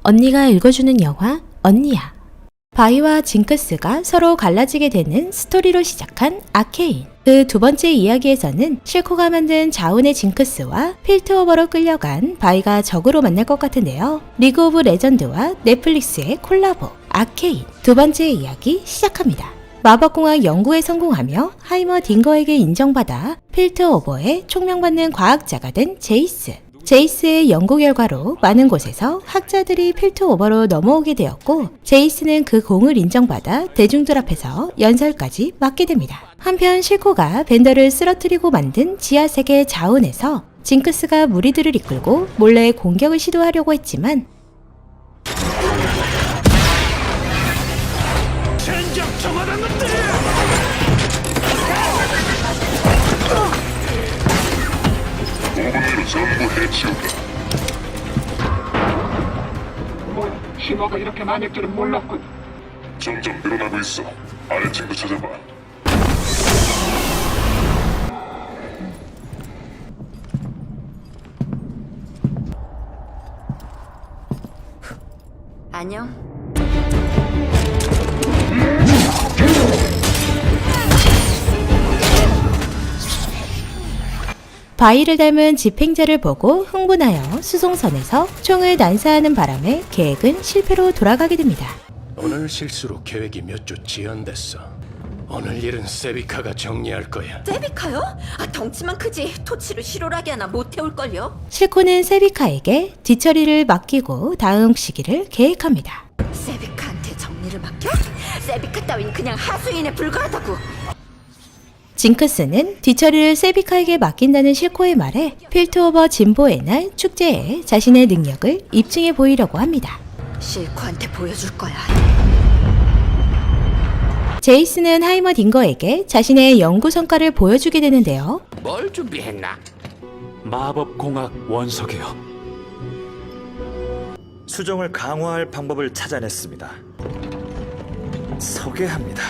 언니가 읽어주는 영화 언니야. 바이와 징크스가 서로 갈라지게 되는 스토리로 시작한 아케인. 그 두 번째 이야기에서는 실코가 만든 자운의 징크스와 필트오버로 끌려간 바이가 적으로 만날 것 같은데요. 리그 오브 레전드와 넷플릭스의 콜라보 아케인 두 번째 이야기 시작합니다. 마법공학 연구에 성공하며 하이머 딩거에게 인정받아 필트오버에 총명받는 과학자가 된 제이스. 제이스의 연구 결과로 많은 곳에서 학자들이 필트오버로 넘어오게 되었고, 제이스는 그 공을 인정받아 대중들 앞에서 연설까지 맡게 됩니다. 한편 실코가 벤더를 쓰러뜨리고 만든 지하세계 자운에서 징크스가 무리들을 이끌고 몰래 공격을 시도하려고 했지만 전부 해치우게. 힘어가 이렇게 많을 줄은 몰랐군. 점점 늘어나고 있어. 아래 친구 찾아봐. 안녕. 바이를 닮은 집행자를 보고 흥분하여 수송선에서 총을 난사하는 바람에 계획은 실패로 돌아가게 됩니다. 오늘 실수로 계획이 몇 주 지연됐어. 오늘 일은 세비카가 정리할 거야. 세비카요? 덩치만 크지 토치를 실오라게 하나 못 태울걸요? 실코는 세비카에게 뒤처리를 맡기고 다음 시기를 계획합니다. 세비카한테 정리를 맡겨? 세비카 따윈 그냥 하수인에 불과하다고. 징크스는 뒤처리를 세비카에게 맡긴다는 실코의 말에 필트오버 진보의 날 축제에 자신의 능력을 입증해 보이려고 합니다. 실코한테 보여줄 거야. 제이스는 하이머 딩거에게 자신의 연구 성과를 보여주게 되는데요. 뭘 준비했나? 마법공학 원석이요. 수정을 강화할 방법을 찾아냈습니다. 소개합니다.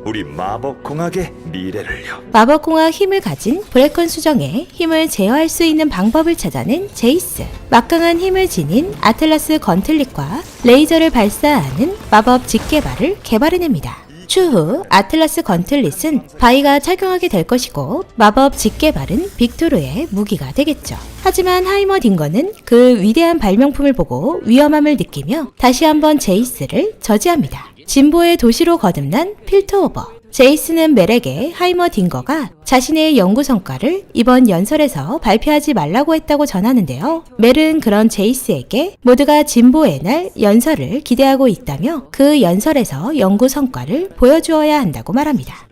우리 마법공학의 미래를요. 마법공학 힘을 가진 브레컨 수정에 힘을 제어할 수 있는 방법을 찾아낸 제이스. 막강한 힘을 지닌 아틀라스 건틀릿과 레이저를 발사하는 마법 직개발을 개발해냅니다. 추후 아틀라스 건틀릿은 바이가 착용하게 될 것이고 마법 직개발은 빅토르의 무기가 되겠죠. 하지만 하이머 딩거는 그 위대한 발명품을 보고 위험함을 느끼며 다시 한번 제이스를 저지합니다. 진보의 도시로 거듭난 필트오버. 제이스는 멜에게 하이머 딩거가 자신의 연구 성과를 이번 연설에서 발표하지 말라고 했다고 전하는데요. 멜은 그런 제이스에게 모두가 진보의 날 연설을 기대하고 있다며 그 연설에서 연구 성과를 보여주어야 한다고 말합니다.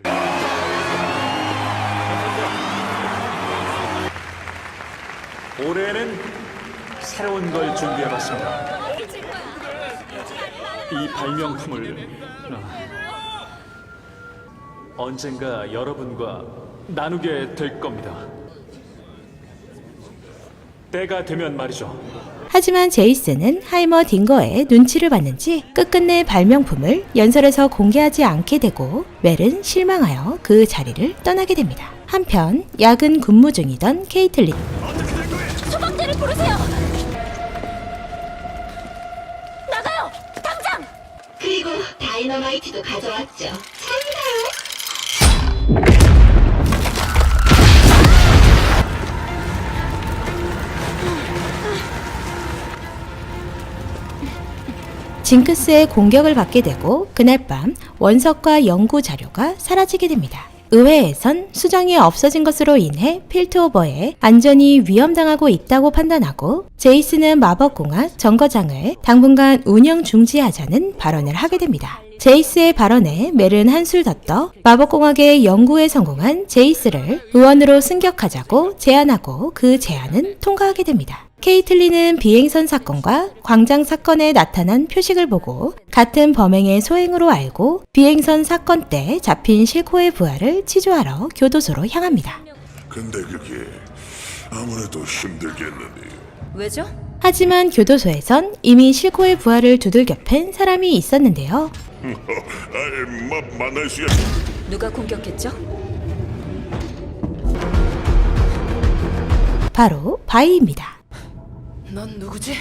올해는 새로운 걸 준비해봤습니다. 이 발명품을 언젠가 여러분과 나누게 될 겁니다. 때가 되면 말이죠. 하지만 제이스는 하이머 딩거의 눈치를 봤는지 끝끝내 발명품을 연설에서 공개하지 않게 되고 멜은 실망하여 그 자리를 떠나게 됩니다. 한편 야근 근무 중이던 케이틀린. 소방대를 부르세요. 나가요. 당장. 그리고 다이너마이트도 가져왔죠. 참나요? 징크스의 공격을 받게 되고 그날 밤 원석과 연구 자료가 사라지게 됩니다. 의회에선 수정이 없어진 것으로 인해 필트오버에 안전이 위험당하고 있다고 판단하고 제이스는 마법공학 정거장을 당분간 운영 중지하자는 발언을 하게 됩니다. 제이스의 발언에 멜은 한술 더 떠 마법공학의 연구에 성공한 제이스를 의원으로 승격하자고 제안하고 그 제안은 통과하게 됩니다. 케이틀린은 비행선 사건과 광장 사건에 나타난 표식을 보고 같은 범행의 소행으로 알고 비행선 사건 때 잡힌 실코의 부하를 치조하러 교도소로 향합니다. 근데 그게 아무래도 힘들겠는데. 왜죠? 하지만 교도소에선 이미 실코의 부하를 두들겨 팬 사람이 있었는데요. 만날 수 있... 누가 공격했죠? 바로 바이입니다. 넌 누구지?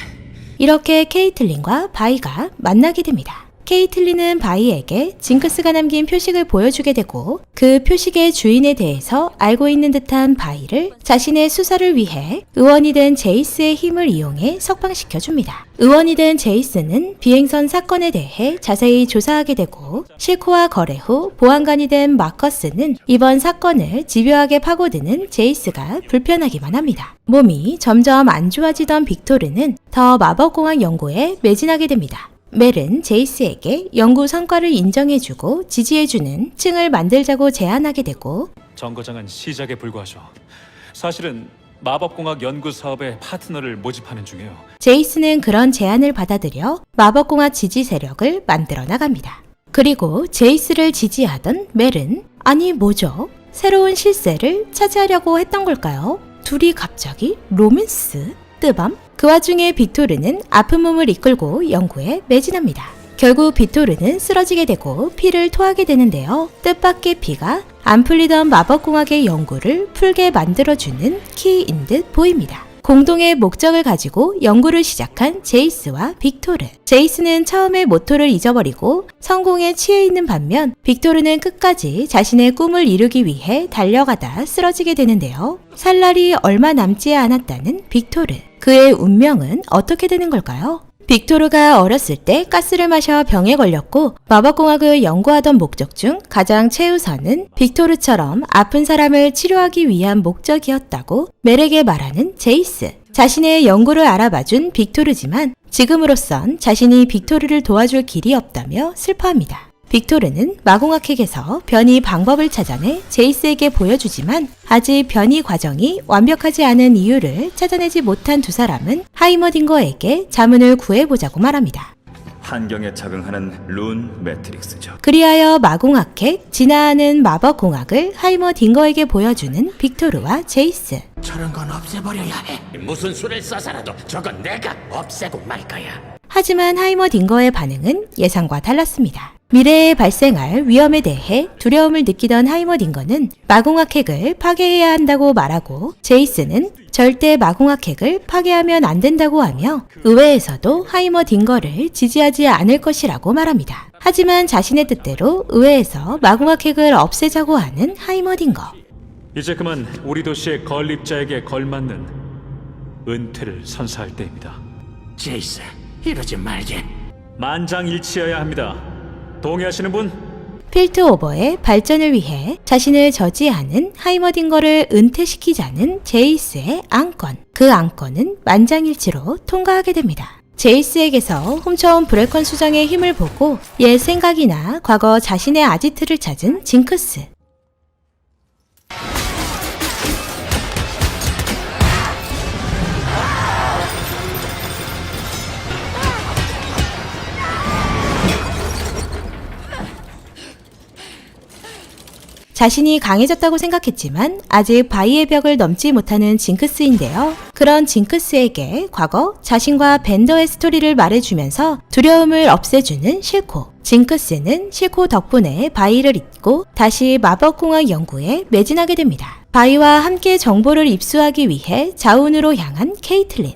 이렇게 케이틀린과 바이가 만나게 됩니다. 케이틀린은 바이에게 징크스가 남긴 표식을 보여주게 되고 그 표식의 주인에 대해서 알고 있는 듯한 바이를 자신의 수사를 위해 의원이 된 제이스의 힘을 이용해 석방시켜줍니다. 의원이 된 제이스는 비행선 사건에 대해 자세히 조사하게 되고 실코와 거래 후 보안관이 된 마커스는 이번 사건을 집요하게 파고드는 제이스가 불편하기만 합니다. 몸이 점점 안 좋아지던 빅토르는 더 마법공학 연구에 매진하게 됩니다. 멜은 제이스에게 연구 성과를 인정해주고 지지해주는 층을 만들자고 제안하게 되고 정거장은 시작에 불과하죠. 사실은 마법공학 연구 사업에 파트너를 모집하는 중이에요. 제이스는 그런 제안을 받아들여 마법공학 지지 세력을 만들어 나갑니다. 그리고 제이스를 지지하던 멜은 아니 뭐죠? 새로운 실세를 차지하려고 했던 걸까요? 둘이 갑자기 로맨스? 뜨밤? 그 와중에 빅토르는 아픈 몸을 이끌고 연구에 매진합니다. 결국 빅토르는 쓰러지게 되고 피를 토하게 되는데요. 뜻밖의 피가 안 풀리던 마법공학의 연구를 풀게 만들어주는 키인 듯 보입니다. 공동의 목적을 가지고 연구를 시작한 제이스와 빅토르. 제이스는 처음에 모토를 잊어버리고 성공에 취해 있는 반면 빅토르는 끝까지 자신의 꿈을 이루기 위해 달려가다 쓰러지게 되는데요. 살 날이 얼마 남지 않았다는 빅토르. 그의 운명은 어떻게 되는 걸까요? 빅토르가 어렸을 때 가스를 마셔 병에 걸렸고 마법공학을 연구하던 목적 중 가장 최우선은 빅토르처럼 아픈 사람을 치료하기 위한 목적이었다고 멜에게 말하는 제이스. 자신의 연구를 알아봐준 빅토르지만 지금으로선 자신이 빅토르를 도와줄 길이 없다며 슬퍼합니다. 빅토르는 마공학핵에서 변이 방법을 찾아내 제이스에게 보여주지만 아직 변이 과정이 완벽하지 않은 이유를 찾아내지 못한 두 사람은 하이머딩거에게 자문을 구해보자고 말합니다. 환경에 적응하는 룬 매트릭스죠. 그리하여 마공학핵, 진화하는 마법공학을 하이머딩거에게 보여주는 빅토르와 제이스. 저런 건 없애버려야 해. 무슨 수를 써서라도 저건 내가 없애고 말 거야. 하지만 하이머딩거의 반응은 예상과 달랐습니다. 미래에 발생할 위험에 대해 두려움을 느끼던 하이머딩거는 마공학핵을 파괴해야 한다고 말하고 제이스는 절대 마공학핵을 파괴하면 안 된다고 하며 의회에서도 하이머딩거를 지지하지 않을 것이라고 말합니다. 하지만 자신의 뜻대로 의회에서 마공학핵을 없애자고 하는 하이머딩거. 이제 그만 우리 도시의 건립자에게 걸맞는 은퇴를 선사할 때입니다. 제이스, 이러지 말게. 만장일치여야 합니다. 동의하시는 분? 필트 오버의 발전을 위해 자신을 저지하는 하이머딩거를 은퇴시키자는 제이스의 안건. 그 안건은 만장일치로 통과하게 됩니다. 제이스에게서 훔쳐온 브레컨 수정의 힘을 보고 옛 생각이나 과거 자신의 아지트를 찾은 징크스. 자신이 강해졌다고 생각했지만 아직 바이의 벽을 넘지 못하는 징크스인데요. 그런 징크스에게 과거 자신과 벤더의 스토리를 말해주면서 두려움을 없애주는 실코. 징크스는 실코 덕분에 바이를 잊고 다시 마법공학 연구에 매진하게 됩니다. 바이와 함께 정보를 입수하기 위해 자운으로 향한 케이틀린.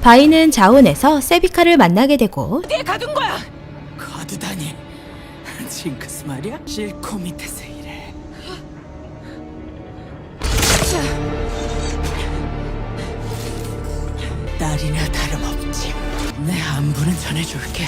바이는 자운에서 세비카를 만나게 되고 거두다니 징크스 말이야? 실코 밑에서 일해. 딸이나 다름없지. 내 안부는 전해줄게.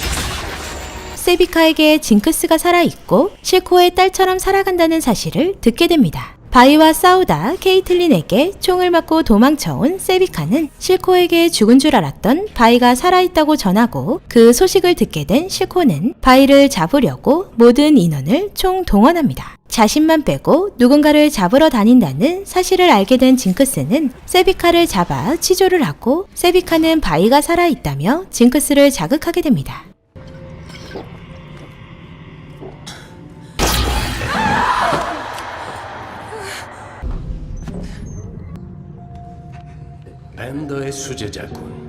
세비카에게 징크스가 살아있고 실코의 딸처럼 살아간다는 사실을 듣게 됩니다. 바이와 싸우다 케이틀린에게 총을 맞고 도망쳐온 세비카는 실코에게 죽은 줄 알았던 바이가 살아있다고 전하고 그 소식을 듣게 된 실코는 바이를 잡으려고 모든 인원을 총동원합니다. 자신만 빼고 누군가를 잡으러 다닌다는 사실을 알게 된 징크스는 세비카를 잡아 치조를 하고 세비카는 바이가 살아있다며 징크스를 자극하게 됩니다. 밴더의 수제자군.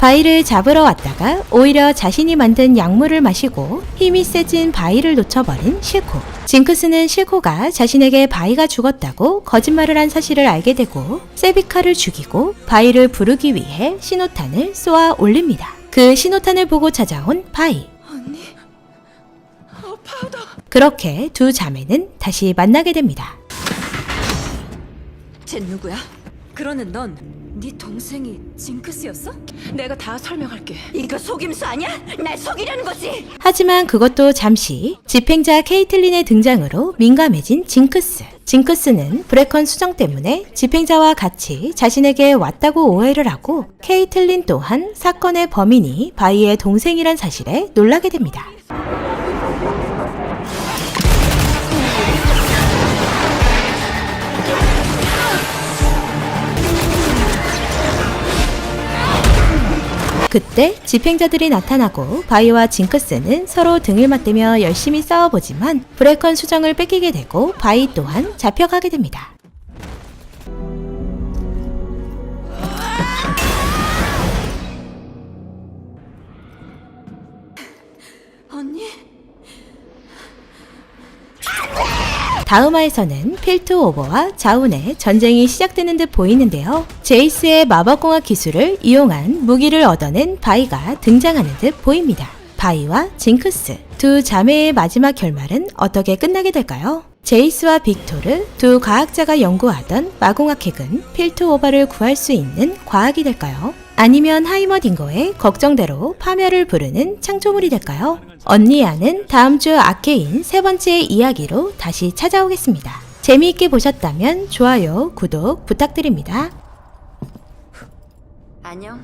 바이를 잡으러 왔다가 오히려 자신이 만든 약물을 마시고 힘이 세진 바이를 놓쳐버린 실코. 징크스는 실코가 자신에게 바이가 죽었다고 거짓말을 한 사실을 알게 되고 세비카를 죽이고 바이를 부르기 위해 신호탄을 쏘아 올립니다. 그 신호탄을 보고 찾아온 바이. 그렇게 두 자매는 다시 만나게 됩니다. 쟤 누구야? 그러는 넌 네 동생이 징크스였어? 내가 다 설명할게. 이거 속임수 아니야? 날 속이려는 거지? 하지만 그것도 잠시 집행자 케이틀린의 등장으로 민감해진 징크스. 징크스는 브레컨 수정 때문에 집행자와 같이 자신에게 왔다고 오해를 하고 케이틀린 또한 사건의 범인이 바이의 동생이란 사실에 놀라게 됩니다. 그때 집행자들이 나타나고 바이와 징크스는 서로 등을 맞대며 열심히 싸워보지만 브레컨 수정을 뺏기게 되고 바이 또한 잡혀가게 됩니다. 언니? 다음화에서는 필트 오버와 자운의 전쟁이 시작되는 듯 보이는데요. 제이스의 마법공학 기술을 이용한 무기를 얻어낸 바이가 등장하는 듯 보입니다. 바이와 징크스, 두 자매의 마지막 결말은 어떻게 끝나게 될까요? 제이스와 빅토르, 두 과학자가 연구하던 마공학 핵은 필트 오버를 구할 수 있는 과학이 될까요? 아니면 하이머딩거의 걱정대로 파멸을 부르는 창조물이 될까요? 언니야는 다음 주 아케인 세 번째 이야기로 다시 찾아오겠습니다. 재미있게 보셨다면 좋아요, 구독 부탁드립니다. 안녕.